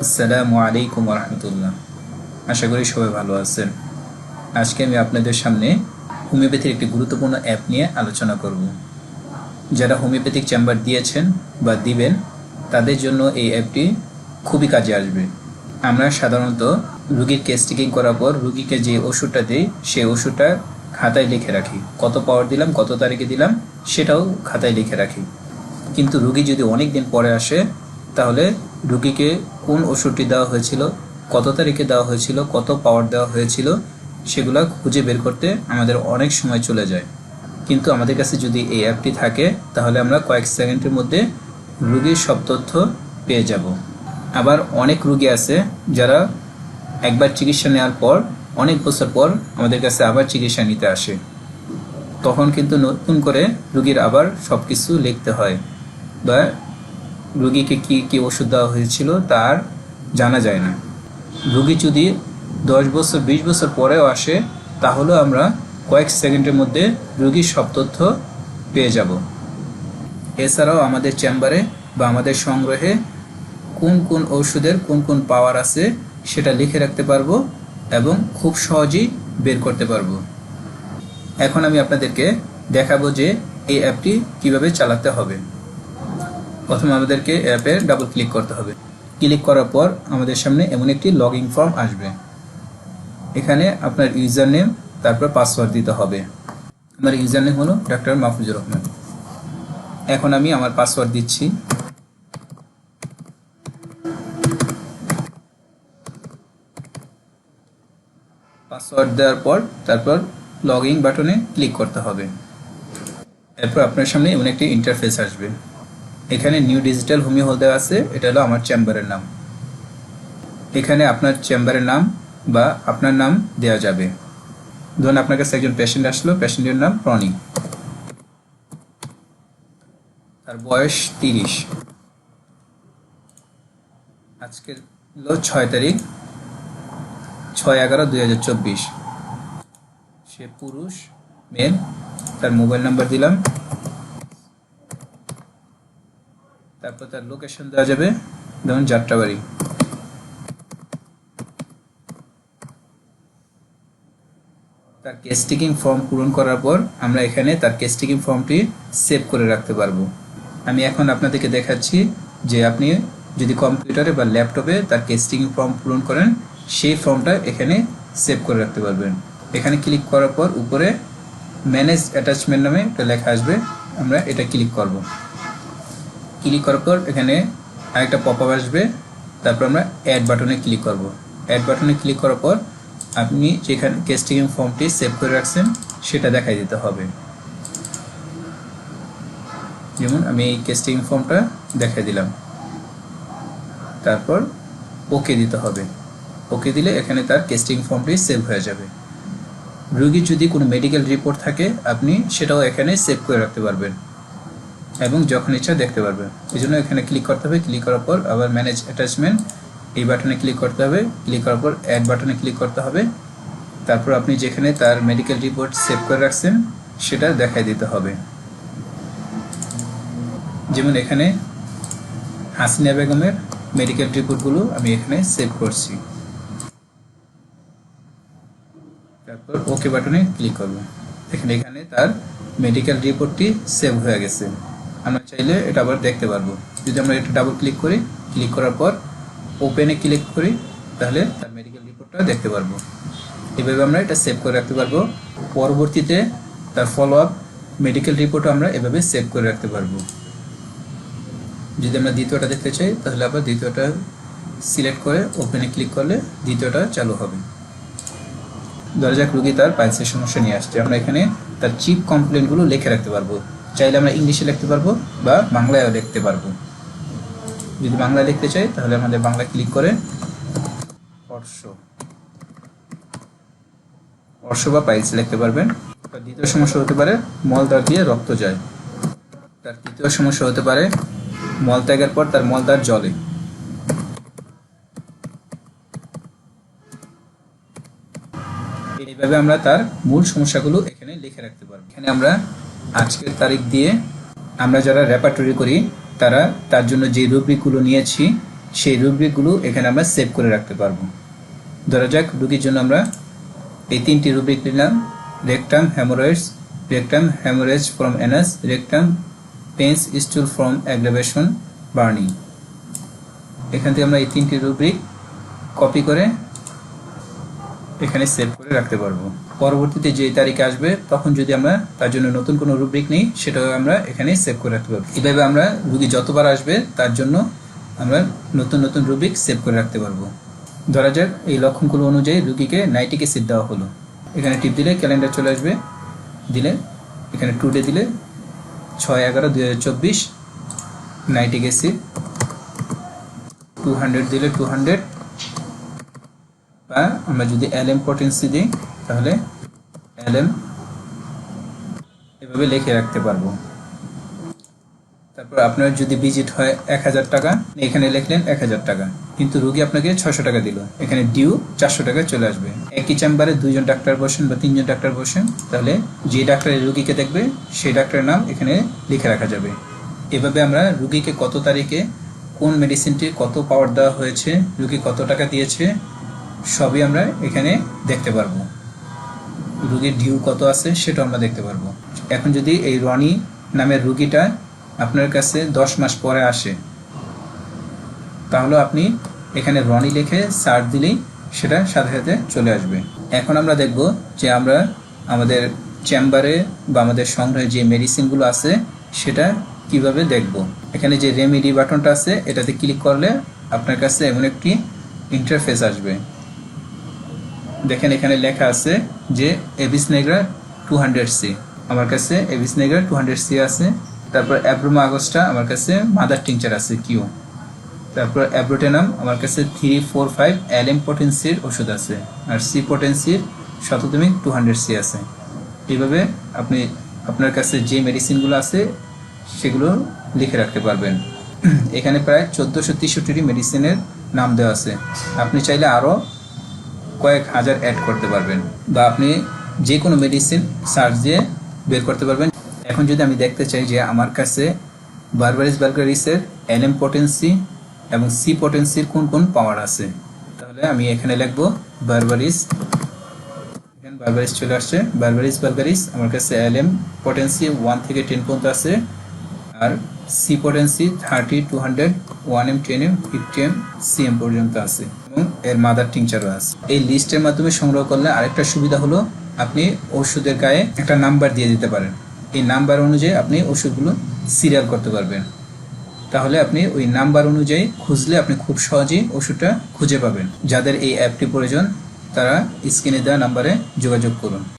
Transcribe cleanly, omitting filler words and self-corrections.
আসসালামু আলাইকুম রহমতুল্লাহ। আশা করি সবাই ভালো আছেন। আজকে আমি আপনাদের সামনে হোমিওপ্যাথির একটি গুরুত্বপূর্ণ অ্যাপ নিয়ে আলোচনা করব। যারা হোমিওপ্যাথিক চেম্বার দিয়েছেন বা দিবেন তাদের জন্য এই অ্যাপটি খুবই কাজে আসবে। আমরা সাধারণত রুগীর কেস টেকিং করার পর রুগীকে যে ওষুধটা দিই সেই ওষুধটা খাতায় লিখে রাখি, কত পাওয়ার দিলাম, কত তারিখে দিলাম সেটাও খাতায় লিখে রাখি। কিন্তু রুগী যদি অনেক দিন পরে আসে তাহলে রুগীকে কোন ওষুধটি দেওয়া হয়েছিল, কত তারিখে দেওয়া হয়েছিল, কত পাওয়ার দেওয়া হয়েছিল সেগুলো খুঁজে বের করতে আমাদের অনেক সময় চলে যায়। কিন্তু আমাদের কাছে যদি এই অ্যাপটি থাকে তাহলে আমরা কয়েক সেকেন্ডের মধ্যে রুগীর সব তথ্য পেয়ে যাব। আবার অনেক রুগী আছে যারা একবার চিকিৎসা নেওয়ার পর অনেক বছর পর আমাদের কাছে আবার চিকিৎসা নিতে আসে। তখন কিন্তু নতুন করে রুগীর আবার সব কিছু লিখতে হয় বা রুগীকে কি কি ওষুধ দেওয়া হয়েছিল তার জানা যায় না। রুগী যদি 10 বছর 20 বছর পরেও আসে তাহলেও আমরা কয়েক সেকেন্ডের মধ্যে রুগীর সব তথ্য পেয়ে যাব। এছাড়াও আমাদের চেম্বারে বা আমাদের সংগ্রহে কোন কোন ওষুধের কোন কোন পাওয়ার আছে সেটা লিখে রাখতে পারবো এবং খুব সহজেই বের করতে পারবো। এখন আমি আপনাদেরকে দেখাবো যে এই অ্যাপটি কিভাবে চালাতে হবে। প্রথমে আমাদেরকে অ্যাপে ডাবল ক্লিক করতে হবে। ক্লিক করার পর আমাদের সামনে এমন একটি লগইন ফর্ম আসবে। এখানে আপনার ইউজার নেম তারপর পাসওয়ার্ড দিতে হবে। আমার ইউজার নেম হলো ডক্টর মাহফুজুর রহমান। এখন আমি আমার পাসওয়ার্ড দিচ্ছি। পাসওয়ার্ড দেওয়ার পর তারপর লগইন বাটনে ক্লিক করতে হবে। এরপর আপনার সামনে এমন একটি ইন্টারফেস আসবে। এখানে নিউ ডিজিটাল হোমিও হল দেওয়া আছে, এটা হলো আমার চেম্বারের নাম। এখানে আপনার চেম্বারের নাম বা আপনার নাম দেওয়া যাবে। ধরুন আপনার কাছে একজন পেশেন্ট আসলো, পেশেন্টের নাম রনি, তার বয়স 30, আজকের হলো 6 তারিখ 6/11/2024, সে পুরুষ, মেল, তার মোবাইল নাম্বার দিলাম, তারপর তার লোকেশন দেওয়া যাবে, যেমন যাত্রাবাড়ি। তার কেস টেকিং ফর্ম পূরণ করার পর আমরা এখানে তার কেস টেকিং ফর্মটি সেভ করে রাখতে পারবো। আমি এখন আপনাদেরকে দেখাচ্ছি যে আপনি যদি কম্পিউটারে বা ল্যাপটপে তার কেস টেকিং ফর্ম পূরণ করেন সেই ফর্মটা এখানে সেভ করে রাখতে পারবেন। এখানে ক্লিক করার পর উপরে ম্যানেজ অ্যাটাচমেন্ট নামে একটা লেখা আসবে, আমরা এটা ক্লিক করব। ক্লিক করার পর এখানে আরেকটা পপআপ আসবে, তারপর আমরা অ্যাড বাটনে ক্লিক করব। অ্যাড বাটনে ক্লিক করার পর আপনি যেখানে কেস টেকিং ফর্মটি সেভ করে রাখছেন সেটা দেখাই দিতে হবে। যেমন আমি এই কেস টেকিং ফর্মটা দেখাই দিলাম, তারপর ওকে দিতে হবে। ওকে দিলে এখানে তার কেস টেকিং ফর্মটি সেভ হয়ে যাবে। রোগীর যদি কোনো মেডিকেল রিপোর্ট থাকে আপনি সেটাও এখানে সেভ করে রাখতে পারবেন এবং যখন ইচ্ছা দেখতে পারবেন। এই জন্য এখানে ক্লিক করতে হবে। ক্লিক করার পর আবার ম্যানেজ অ্যাটাচমেন্ট এই বাটনে ক্লিক করতে হবে। ক্লিক করার পর অ্যাড বাটনে ক্লিক করতে হবে। তারপর আপনি যেখানে তার মেডিকেল রিপোর্ট সেভ করে রাখছেন সেটা দেখাই দিতে হবে। যেমন এখানে হাসিনা বেগমের মেডিকেল রিপোর্টগুলো আমি এখানে সেভ করছি। তারপর ওকে বাটনে ক্লিক করব। এখানে তার মেডিকেল রিপোর্টটি সেভ হয়ে গেছে। আমরা চাইলে এটা আবার দেখতে পারবো। যদি আমরা এটা ডাবল ক্লিক করি, ক্লিক করার পর ওপেনে ক্লিক করি তাহলে তার মেডিকেল রিপোর্টটা দেখতে পারবো। এভাবে আমরা এটা সেভ করে রাখতে পারবো। পরবর্তীতে তার ফলো আপ মেডিকেল রিপোর্টও আমরা এভাবে সেভ করে রাখতে পারবো। যদি আমরা দ্বিতীয়টা দেখতে চাই তাহলে আবার দ্বিতীয়টা সিলেক্ট করে ওপেনে ক্লিক করলে দ্বিতীয়টা চালু হবে। ধরা যাক রুগী তার পাইলসের সমস্যা নিয়ে আসছে, আমরা এখানে তার চিপ কমপ্লেনগুলো লিখে রাখতে পারবো। চাইলে আমরা ইংলিশে লিখতে পারবো বা বাংলায়ও লিখতে পারবো। যদি বাংলায় লিখতে চাই তাহলে আমাদের বাংলা ক্লিক করে অর্শ বা পাইলস লিখতে পারবেন। তার দ্বিতীয় সমস্যা হতে পারে মলদ্বার দিয়ে রক্ত যায়। তার তৃতীয় সমস্যা হতে পারে মলত্যাগের পর তার মলদ্বার জ্বলে। এইভাবে আমরা তার মূল সমস্যাগুলো এখানে লিখে রাখতে পারবো। এখানে আমরা আজকের তারিখ দিয়ে আমরা যারা রেপার্টরি করি তারা তার জন্য যে রুব্রিকগুলো নিয়েছি সেই রুব্রিকগুলো এখানে আমরা সেভ করে রাখতে পারবো। ধরা যাক রোগীর জন্য আমরা এই 3টি রুব্রিক নিলাম: rectum haemorrhage from anus, rectum pains stool from aggravation burning. এখান থেকে আমরা এই 3টি রুব্রিক কপি করে এখানে সেভ করে রাখতে পারবো। পরবর্তীতে যে তারিখে আসবে তখন যদি আমরা তার জন্য নতুন কোনো রুব্রিক নিই, সেটাও আমরা এখানে সেভ করে রাখতে পারবো। এভাবে আমরা রুগী যতবার আসবে তার জন্য আমরা নতুন নতুন রুব্রিক সেভ করে রাখতে পারবো। ধরা যাক এই লক্ষণগুলো অনুযায়ী রুগীকে নাইট্রিক অ্যাসিড দেওয়া হলো। এখানে টিপ দিলে ক্যালেন্ডার চলে আসবে, দিলে এখানে টুডে দিলে 6/11/2024 নাইট্রিক অ্যাসিড 200 দিলে 200, বা আমরা যদি LM পটেন্সি দিই তাহলে LM এভাবে লিখে রাখতে পারবো। তারপর আপনার যদি ভিজিট হয় 1000 টাকা, এখানে লিখলেন 1000 টাকা, কিন্তু রোগী আপনাকে 600 টাকা দিল, এখানে ডিউ 400 টাকা চলে আসবে। একই চেম্বারে 2জন ডাক্তার বসেন বা 3জন ডাক্তার বসেন, তাহলে যে ডাক্তার রোগীকে দেখবে সেই ডাক্তারের নাম এখানে লিখে রাখা যাবে। এভাবে আমরা রোগীকে কত তারিখে কোন মেডিসিনটি কত পাওয়ার দেওয়া হয়েছে, রোগী কত টাকা দিয়েছে, সবই আমরা এখানে দেখতে পারবো। রোগীর ডিউ কত আছে সেটাও আমরা দেখতে পারবো। এখন যদি এই রনি নামের রোগীটা আপনার কাছে 10 মাস পরে আসে, তাহলে আপনি এখানে রনি লিখে সার্চ দিলেই সেটা সাথে সাথে চলে আসবে। এখন আমরা দেখব যে আমরা আমাদের চেম্বারে বা আমাদের সংগ্রহে যে মেডিসিনগুলো আছে সেটা কিভাবে দেখব। এখানে যে রেমেডি বাটনটা আছে এটাতে ক্লিক করলে আপনার কাছে এমন একটি ইন্টারফেস আসবে। দেখেন এখানে লেখা আছে যে এভিস নেগ্রা 200C, আমার কাছে এভিস নেগ্রা 200C আছে। তারপর অ্যাব্রোমা আগস্টা আমার কাছে মাদার টিংচার আছে কিউ। তারপর অ্যাব্রোটেনাম আমার কাছে 345 LM পটেন্সির ওষুধ আছে, আর সি পটেন্সির 200C আছে। এইভাবে আপনি আপনার কাছে যে মেডিসিনগুলো আছে সেগুলো লিখে রাখতে পারবেন। এখানে প্রায় 1463টি মেডিসিনের নাম দেওয়া আছে, আপনি চাইলে আরও কয়েক হাজার অ্যাড করতে পারবেন, বা আপনি যে কোনো মেডিসিন সার্চ দিয়ে বের করতে পারবেন। এখন যদি আমি দেখতে চাই যে আমার কাছে বারবারিস ভালগারিসের LM পটেন্সি এবং সি পটেন্সির কোন কোন পাওয়ার আছে, তাহলে আমি এখানে লিখব বারবারিস। এখানে বারবারিস চলে আসছে। বারবারিস ভালগারিস আমার কাছে LM পটেন্সি 1 থেকে 10 পর্যন্ত আছে, আর C potency 30, 200, 1M, 10M, 50M, CM পর্যন্ত আছে, এবং এর মাদার টিংচারও আছে। এই লিস্টের মাধ্যমে সংগ্রহ করলে আরেকটা সুবিধা হলো আপনি ওষুধের গায়ে একটা নাম্বার দিয়ে দিতে পারেন। এই নাম্বার অনুযায়ী আপনি ওষুধগুলো সিরিয়াল করতে পারবেন। তাহলে আপনি ওই নাম্বার অনুযায়ী খুঁজলে আপনি খুব সহজেই ওষুধটা খুঁজে পাবেন। যাদের এই অ্যাপটি প্রয়োজন তারা স্ক্রিনে দেওয়া নাম্বারে যোগাযোগ করুন।